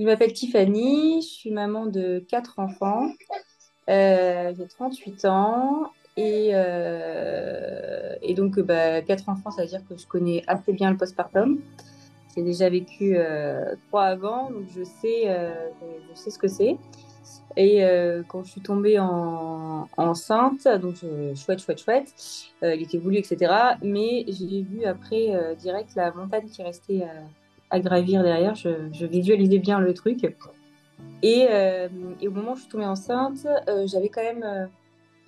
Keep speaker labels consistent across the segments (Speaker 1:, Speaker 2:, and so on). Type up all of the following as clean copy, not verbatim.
Speaker 1: Je m'appelle Tiffany, je suis maman de quatre enfants. J'ai 38 ans et donc quatre enfants, ça veut dire que je connais assez bien le postpartum. J'ai déjà vécu trois avant, donc je sais ce que c'est. Et quand je suis tombée enceinte, donc chouette, il était voulu, etc. Mais j'ai vu après direct la montagne qui restait à gravir derrière. Je visualisais bien le truc. Et, euh, et au moment où je suis tombée enceinte, j'avais quand même.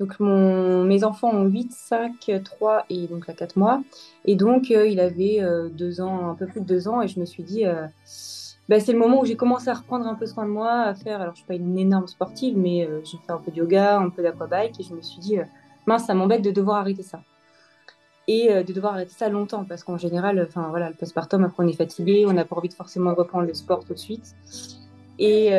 Speaker 1: Donc, mes enfants ont 8, 5, 3 et donc là 4 mois. Et donc, il avait 2 ans, un peu plus de 2 ans. Et je me suis dit, c'est le moment où j'ai commencé à reprendre un peu soin de moi, à faire. Alors, je ne suis pas une énorme sportive, mais j'ai fait un peu de yoga, un peu d'aquabike. Et je me suis dit, mince, ça m'embête de devoir arrêter ça. Et de devoir arrêter ça longtemps, parce qu'en général, enfin voilà, le postpartum, après on est fatigué, on n'a pas envie de forcément reprendre le sport tout de suite. Et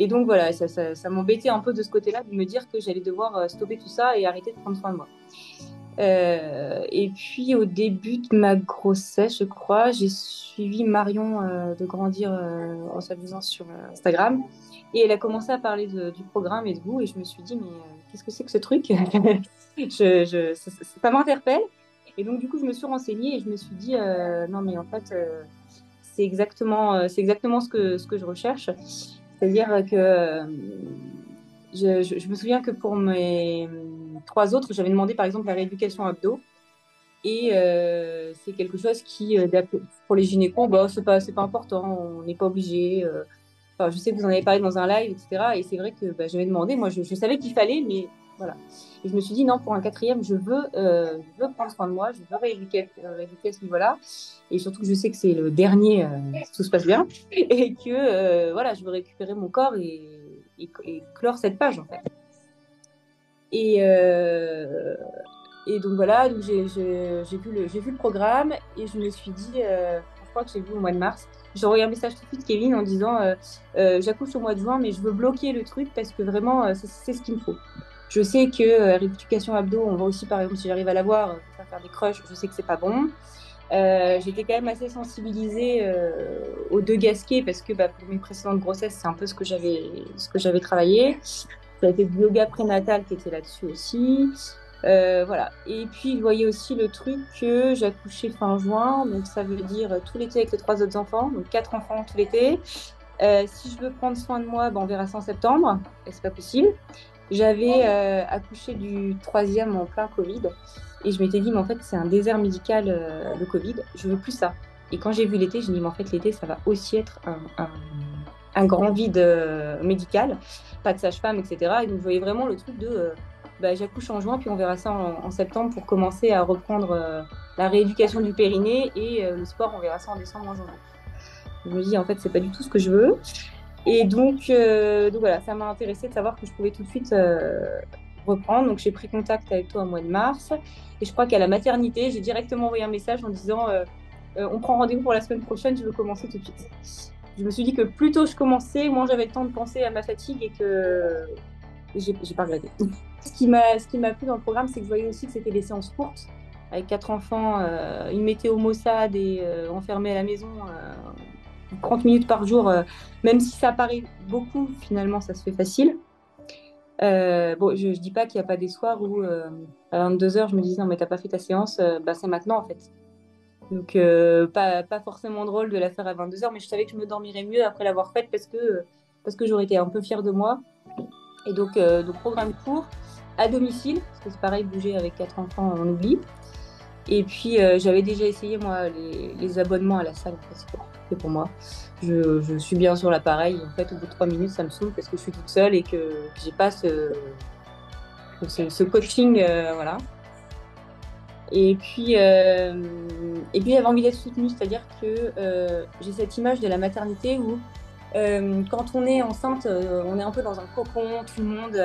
Speaker 1: donc voilà, ça m'embêtait un peu de ce côté-là, de me dire que j'allais devoir stopper tout ça et arrêter de prendre soin de moi. Et puis au début de ma grossesse, je crois, j'ai suivi Marion de Grandir en s'amusant sur Instagram. Et elle a commencé à parler du programme et de vous. Et je me suis dit, mais qu'est-ce que c'est que ce truc? Ça m'interpelle. Et donc, du coup, je me suis renseignée et je me suis dit, non, mais en fait, c'est exactement ce que je recherche. C'est-à-dire que je me souviens que pour mes trois autres, j'avais demandé par exemple la rééducation abdos. Et c'est quelque chose qui, pour les gynécos, bah, c'est pas important, on n'est pas obligé. Enfin, je sais que vous en avez parlé dans un live, etc. Et c'est vrai que bah, j'avais demandé, moi je savais qu'il fallait, mais voilà. Et je me suis dit, non, pour un quatrième, je veux prendre soin de moi, je veux rééduquer à ce niveau-là. Et surtout que je sais que c'est le dernier, si tout se passe bien, et que voilà, je veux récupérer mon corps et clore cette page, en fait. Et, euh, et donc voilà, donc j'ai vu le programme et je me suis dit, je crois que j'ai vu au mois de mars, j'ai envoyé un message tout de suite Kevin en disant j'accouche au mois de juin, mais je veux bloquer le truc parce que vraiment, c'est ce qu'il me faut. Je sais que rééducation abdos, on va aussi, par exemple, si j'arrive à l'avoir, faire des crushs, je sais que c'est pas bon. J'étais quand même assez sensibilisée aux deux gasquets parce que pour mes précédentes grossesses, c'est un peu ce que j'avais travaillé. Ça a été du yoga prénatal qui était là-dessus aussi. Voilà. Et puis, je voyais aussi le truc que j'accouchais fin juin, donc ça veut dire tout l'été avec les trois autres enfants, donc quatre enfants tout l'été. Si je veux prendre soin de moi, on verra ça en septembre, et c'est pas possible. J'avais accouché du troisième en plein Covid, et je m'étais dit, mais en fait, c'est un désert médical, le Covid, je veux plus ça. Et quand j'ai vu l'été, je me dis, mais en fait, l'été, ça va aussi être un grand vide médical, pas de sage-femme, etc. Et donc, je voyais vraiment le truc de j'accouche en juin, puis on verra ça en septembre pour commencer à reprendre la rééducation du périnée et le sport, on verra ça en décembre, en janvier. Je me dis, en fait, c'est pas du tout ce que je veux. Et donc voilà, ça m'a intéressé de savoir que je pouvais tout de suite reprendre. Donc, j'ai pris contact avec toi au mois de mars. Et je crois qu'à la maternité, j'ai directement envoyé un message en disant on prend rendez-vous pour la semaine prochaine, je veux commencer tout de suite. Je me suis dit que plus tôt je commençais, moins j'avais le temps de penser à ma fatigue et que j'ai pas regretté. Ce qui m'a plu dans le programme, c'est que je voyais aussi que c'était des séances courtes, avec quatre enfants, une météo maussade et enfermés à la maison 30 minutes par jour, même si ça paraît beaucoup, finalement, ça se fait facile. Bon, je dis pas qu'il n'y a pas des soirs où à 22 heures, je me disais non, mais t'as pas fait ta séance, c'est maintenant en fait. Donc, pas forcément drôle de la faire à 22 heures, mais je savais que je me dormirais mieux après l'avoir faite parce que j'aurais été un peu fière de moi. Et donc programme court, à domicile, parce que c'est pareil, bouger avec quatre enfants, on oublie. Et puis, j'avais déjà essayé, moi, les abonnements à la salle, en fait, c'est pas fait pour moi. Je suis bien sur l'appareil. En fait, au bout de 3 minutes, ça me saoule parce que je suis toute seule et que j'ai pas ce coaching, voilà. Et puis, j'avais envie d'être soutenue, c'est-à-dire que j'ai cette image de la maternité où quand on est enceinte, on est un peu dans un cocon, tout le monde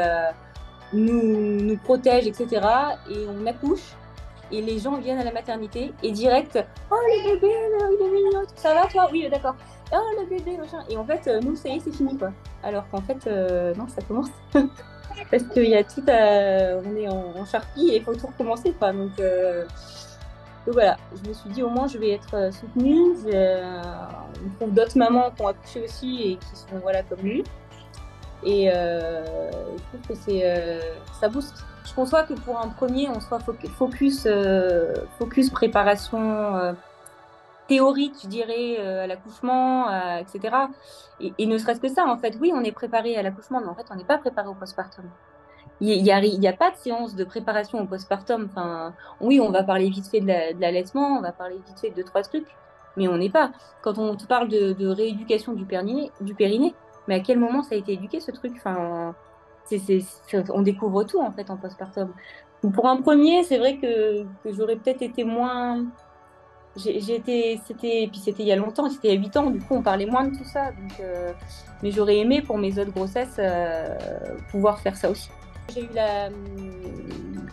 Speaker 1: nous protège, etc. Et on accouche, et les gens viennent à la maternité, et direct, oh le bébé, il est mignon, ça va toi? Oui, d'accord. Oh le bébé, machin. Et en fait, nous, ça y est, c'est fini, quoi. Alors qu'en fait, non, ça commence. Parce qu'il y a tout on est en charpie et il faut tout recommencer, quoi. Donc, Donc voilà, je me suis dit au moins je vais être soutenue. On trouve d'autres mamans qui ont accouché aussi et qui sont voilà, comme lui. Et je trouve que ça booste. Je conçois que pour un premier, on soit focus préparation théorique, je dirais, à l'accouchement, etc. Et ne serait-ce que ça, en fait, oui, on est préparé à l'accouchement, mais en fait, on n'est pas préparé au postpartum. Il y a pas de séance de préparation au postpartum. Enfin, oui, on va parler vite fait de l'allaitement, on va parler vite fait de deux, trois trucs, mais on n'est pas. Quand on te parle de rééducation du périnée, mais à quel moment ça a été éduqué ce truc? Enfin, on découvre tout en fait en postpartum. Donc, pour un premier, c'est vrai que j'aurais peut-être été moins. Puis c'était il y a longtemps, c'était il y a 8 ans, du coup on parlait moins de tout ça. Mais j'aurais aimé pour mes autres grossesses pouvoir faire ça aussi. J'ai eu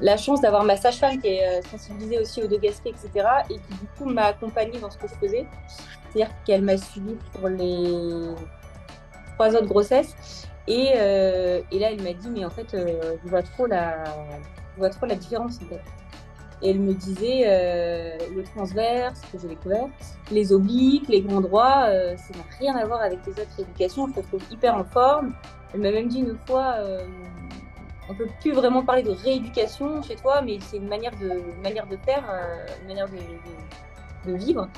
Speaker 1: la chance d'avoir ma sage-femme qui est sensibilisée aussi au dos gastrique, etc. Et qui du coup m'a accompagnée dans ce que je faisais. C'est-à-dire qu'elle m'a suivie pour les 3 autres grossesses. Et là, elle m'a dit, mais en fait, je vois trop la différence en fait. Et elle me disait le transverse, que j'ai découvert, les obliques, les grands droits, ça n'a rien à voir avec les autres éducations. Je te trouve hyper en forme. Elle m'a même dit une fois, on peut plus vraiment parler de rééducation chez toi, mais c'est une manière de faire, une manière de vivre.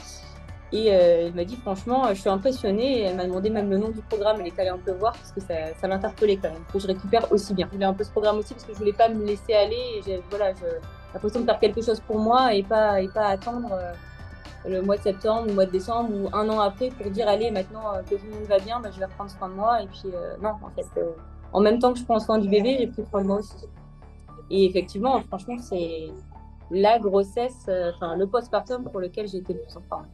Speaker 1: Et elle m'a dit, franchement, je suis impressionnée. Et elle m'a demandé même le nom du programme. Elle est allée un peu voir parce que ça l'interpellait quand même. Que je récupère aussi bien. Je voulais un peu ce programme aussi parce que je voulais pas me laisser aller. Et voilà, j'ai l'impression de faire quelque chose pour moi et pas attendre le mois de septembre ou le mois de décembre ou un an après pour dire, allez, maintenant que tout le monde va bien, bah, je vais reprendre soin de moi. Et puis, non, en fait, en même temps que je prends soin du bébé, j'ai pris soin de moi aussi. Et effectivement, franchement, c'est la grossesse, enfin, le postpartum pour lequel j'ai été le plus en forme.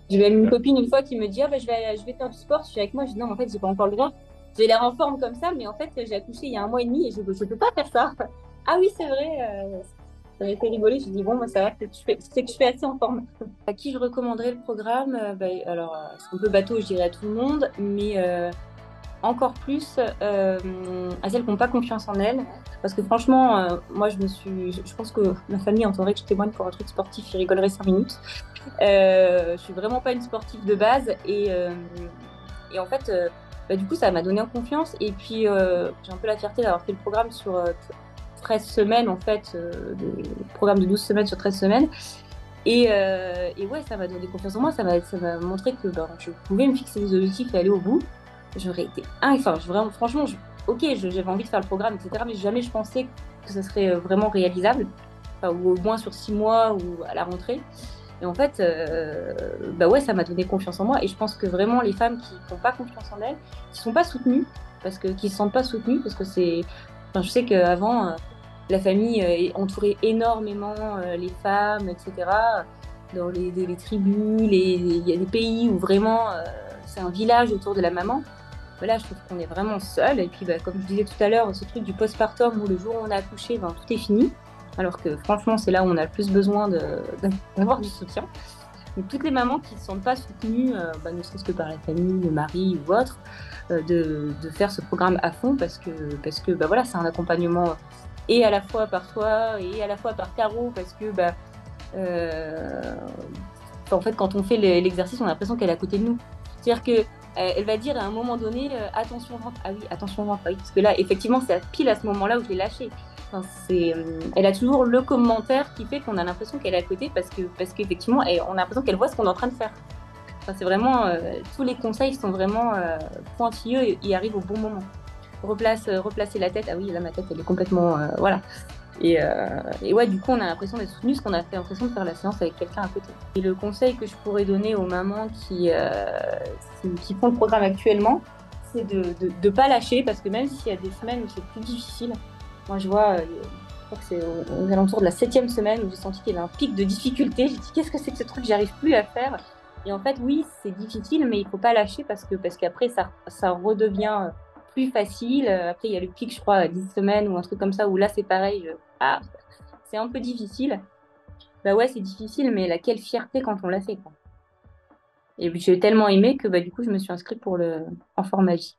Speaker 1: J'ai même une copine une fois qui me dit ah, bah, je vais faire du sport, je suis avec moi. Je dis non, en fait, j'ai pas encore le droit. J'ai l'air en forme comme ça, mais en fait, j'ai accouché il y a un mois et demi et je peux pas faire ça. Ah oui, c'est vrai. Ça m'a fait rigoler. Je dis bon, moi, ça va, c'est que je fais assez en forme. À qui je recommanderais le programme alors, c'est un peu bateau, je dirais à tout le monde, mais encore plus à celles qui n'ont pas confiance en elles. Parce que franchement, moi, je pense que ma famille entendrait que je témoigne pour un truc sportif, ils rigoleraient 5 minutes. Je suis vraiment pas une sportive de base et en fait, du coup, ça m'a donné en confiance. Et puis, j'ai un peu la fierté d'avoir fait le programme sur 13 semaines, en fait, le programme de 12 semaines sur 13 semaines. Et ouais, ça m'a donné confiance en moi. Ça m'a montré que je pouvais me fixer des objectifs et aller au bout. J'aurais été. Enfin, vraiment, franchement, ok, j'avais envie de faire le programme, etc. Mais jamais je pensais que ça serait vraiment réalisable. Enfin, ou au moins sur 6 mois ou à la rentrée. Et en fait, ouais, ça m'a donné confiance en moi. Et je pense que vraiment, les femmes qui n'ont pas confiance en elles, qui ne sont pas soutenues, qui se sentent pas soutenues, parce que c'est. Enfin, je sais qu'avant, la famille entourait énormément les femmes, etc. Dans les tribus, il y a des pays où vraiment c'est un village autour de la maman. Mais là, je trouve qu'on est vraiment seul. Et puis, comme je disais tout à l'heure, ce truc du postpartum où le jour où on a accouché, tout est fini. Alors que franchement, c'est là où on a le plus besoin d'avoir du soutien. Donc, toutes les mamans qui ne se sentent pas soutenues, ne serait-ce que par la famille, le mari ou autre, de faire ce programme à fond parce que voilà, c'est un accompagnement et à la fois par toi et à la fois par Caro parce que en fait, quand on fait l'exercice, on a l'impression qu'elle est à côté de nous. C'est-à-dire que elle va dire à un moment donné attention ventre. Ah oui, attention ventre. Ah oui, parce que là, effectivement, c'est pile à ce moment-là où je l'ai lâchée. Enfin, elle a toujours le commentaire qui fait qu'on a l'impression qu'elle est à côté parce qu'effectivement, on a l'impression qu'elle voit ce qu'on est en train de faire. Enfin, c'est vraiment tous les conseils sont vraiment pointilleux et arrivent au bon moment. Replacer la tête. Ah oui, là ma tête elle est complètement voilà. Et ouais, du coup, on a l'impression d'être soutenu, parce qu'on a fait l'impression de faire la séance avec quelqu'un à côté. Et le conseil que je pourrais donner aux mamans qui font le programme actuellement, c'est de ne pas lâcher, parce que même s'il y a des semaines où c'est plus difficile, moi je vois, je crois que c'est aux alentours de la 7e semaine où j'ai senti qu'il y avait un pic de difficulté. J'ai dit, qu'est-ce que c'est que ce truc, j'arrive plus à faire. Et en fait, oui, c'est difficile, mais il ne faut pas lâcher parce qu'après, ça redevient plus facile. Après, il y a le pic, je crois, à 10 semaines ou un truc comme ça, où là, c'est pareil. C'est un peu difficile. Bah ouais, c'est difficile, mais quelle fierté quand on l'a fait, quoi. Et puis, j'ai tellement aimé que du coup, je me suis inscrite pour le en format J.